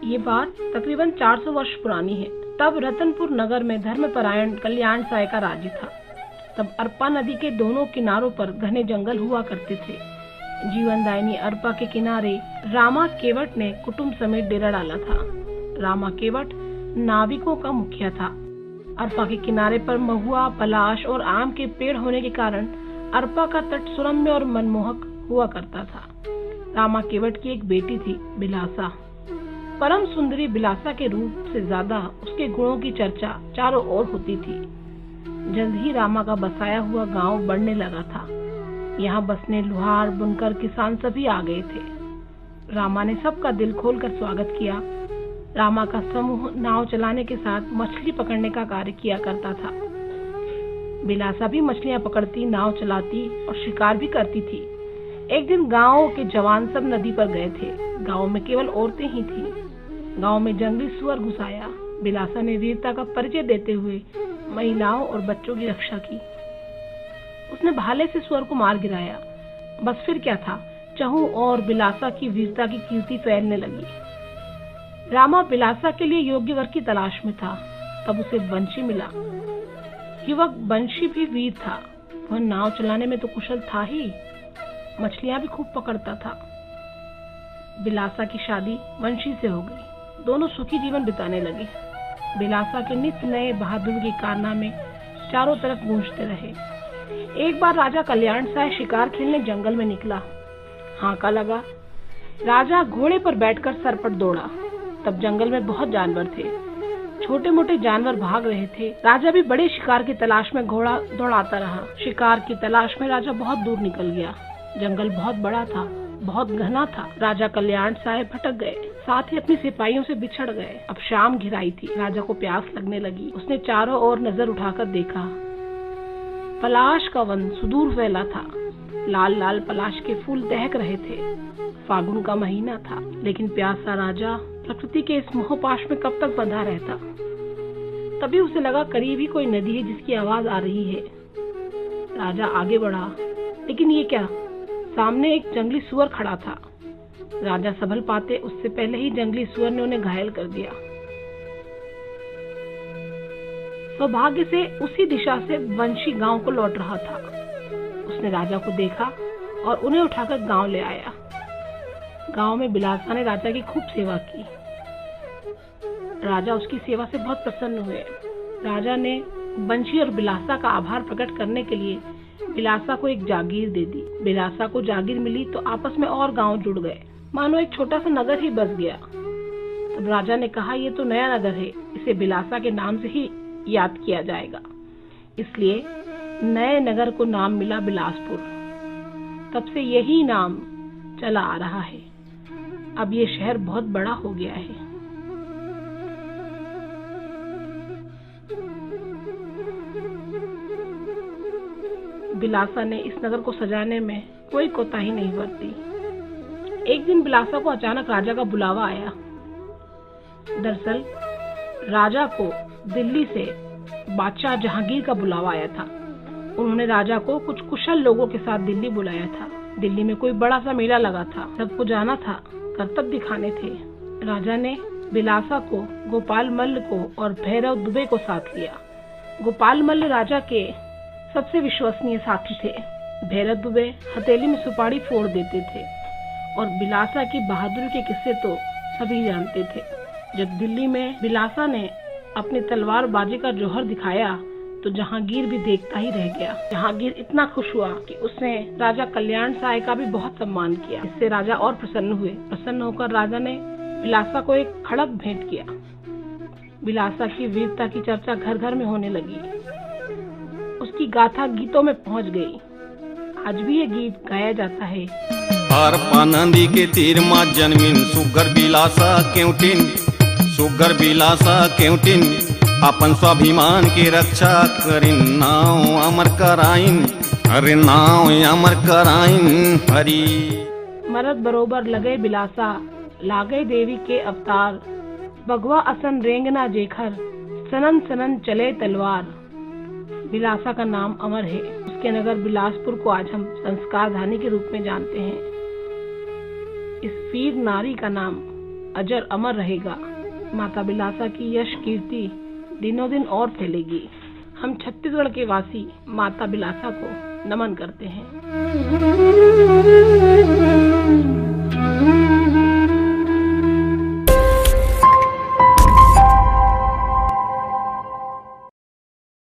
ये बात तकरीबन 400 वर्ष पुरानी है। तब रतनपुर नगर में धर्मपरायण कल्याण साय का राज्य था। तब अरपा नदी के दोनों किनारों पर घने जंगल हुआ करते थे। जीवनदायिनी अरपा के किनारे रामा केवट ने कुटुंब समेत डेरा डाला था। रामा केवट नाविकों का मुखिया था। अरपा के किनारे पर महुआ, पलाश और आम के पेड़ होने के कारण अरपा का तट सुरम्य और मनमोहक हुआ करता था। रामा केवट की एक बेटी थी, बिलासा। परम सुंदरी बिलासा के रूप से ज्यादा उसके गुणों की चर्चा चारों ओर होती थी। जल्द ही रामा का बसाया हुआ गांव बढ़ने लगा था। यहाँ बसने लुहार, बुनकर, किसान सभी आ गए थे। रामा ने सबका दिल खोलकर स्वागत किया। रामा का समूह नाव चलाने के साथ मछली पकड़ने का कार्य किया करता था। बिलासा भी मछलियां पकड़ती, नाव चलाती और शिकार भी करती थी। एक दिन गांव के जवान सब नदी पर गए थे। गांव में केवल औरतें ही थी। गांव में जंगली सुअर घुस आया। बिलासा ने वीरता का परिचय देते हुए महिलाओं और बच्चों की रक्षा की। उसने भाले से सुअर को मार गिराया। बस फिर क्या था, चहु और बिलासा की वीरता की कीर्ति फैलने लगी। रामा बिलासा के लिए योग्य वर की तलाश में था। तब उसे बंशी मिला। युवक बंशी भी वीर था। वह नाव चलाने में तो कुशल था ही, मछलियां भी खूब पकड़ता था। बिलासा की शादी बंशी से हो गई। दोनों सुखी जीवन बिताने लगे। बिलासा के नित नए बहादुर के कारनामे चारों तरफ गूंजते रहे। एक बार राजा कल्याण साय शिकार खेलने जंगल में निकला। हांका लगा। राजा घोड़े पर बैठकर सरपट दौड़ा। तब जंगल में बहुत जानवर थे। छोटे मोटे जानवर भाग रहे थे। राजा भी बड़े शिकार की तलाश में घोड़ा दौड़ाता रहा। शिकार की तलाश में राजा बहुत दूर निकल गया। जंगल बहुत बड़ा था, बहुत घना था। राजा कल्याण साय भटक गए, साथ ही अपने सिपाहियों से बिछड़ गए। अब शाम घिराई थी। राजा को प्यास लगने लगी। उसने चारों ओर नजर उठाकर देखा। पलाश का वन सुदूर फैला था। लाल लाल पलाश के फूल दहक रहे थे। फागुन का महीना था, लेकिन प्यासा राजा प्रकृति के इस मोहपाश में कब तक बंधा रहता। तभी उसे लगा करीब ही कोई नदी है जिसकी आवाज आ रही है। राजा आगे बढ़ा, लेकिन ये क्या, सामने एक जंगली सुअर खड़ा था। राजा संभल पाते उससे पहले ही जंगली सुअर ने उन्हें घायल कर दिया। सौभाग्य से उसी दिशा से वंशी गांव को लौट रहा था। उसने राजा को देखा और उन्हें उठाकर गांव ले आया। गांव में बिलासा ने राजा की खूब सेवा की। राजा उसकी सेवा से बहुत प्रसन्न हुए। राजा ने बंशी और बिलासा का आभार प्रकट करने के लिए बिलासा को एक जागीर दे दी। बिलासा को जागीर मिली तो आपस में और गांव जुड़ गए, मानो एक छोटा सा नगर ही बस गया। तब राजा ने कहा, ये तो नया नगर है, इसे बिलासा के नाम से ही याद किया जाएगा। इसलिए नए नगर को नाम मिला बिलासपुर। तब से यही नाम चला आ रहा है। अब ये शहर बहुत बड़ा हो गया है। बिलासा ने इस नगर को सजाने में कोई कोताही नहीं बरती। एक दिन बिलासा को अचानक राजा का बुलावा आया। दरअसल राजा को दिल्ली से बादशाह जहांगीर का बुलावा आया था। उन्होंने राजा को कुछ कुशल लोगों के साथ दिल्ली बुलाया था। दिल्ली में कोई बड़ा सा मेला लगा था। सबको जाना था, करतब दिखाने थे। राजा ने बिलासा को, गोपाल मल्ल को और भैरव दुबे को साथ लिया। गोपाल मल्ल राजा के सबसे विश्वसनीय साथी थे। भैरव दुबे हथेली में सुपारी फोड़ देते थे और बिलासा की बहादुरी के किस्से तो सभी जानते थे। जब दिल्ली में बिलासा ने अपनी तलवार बाजी का जौहर दिखाया तो जहांगीर भी देखता ही रह गया। जहांगीर इतना खुश हुआ कि उसने राजा कल्याण साय का भी बहुत सम्मान किया। इससे राजा और प्रसन्न हुए। प्रसन्न होकर राजा ने बिलासा को एक खड़ग भेंट किया। बिलासा की वीरता की चर्चा घर घर में होने लगी। उसकी गाथा गीतों में पहुंच गई। आज भी ये गीत गाया जाता है। अरपा नदी के तीर मा जन्मिन सुगर बिलासा केवटिन, सुगर बिलासा केवटिन अपन स्वाभिमान की रक्षा करिन, नाव अमर कराइन, अरे नाव अमर कराइन हरी। मरद बरोबर लगे बिलासा, लागे देवी के अवतार, भगवा असन रेंगना जेखर, सनन सनन चले तलवार। बिलासा का नाम अमर है। उसके नगर बिलासपुर को आज हम संस्कार धानी के रूप में जानते हैं। इस वीर नारी का नाम अजर अमर रहेगा। माता बिलासा की यश कीर्ति दिनों दिन और फैलेगी। हम छत्तीसगढ़ के वासी माता बिलासा को नमन करते हैं।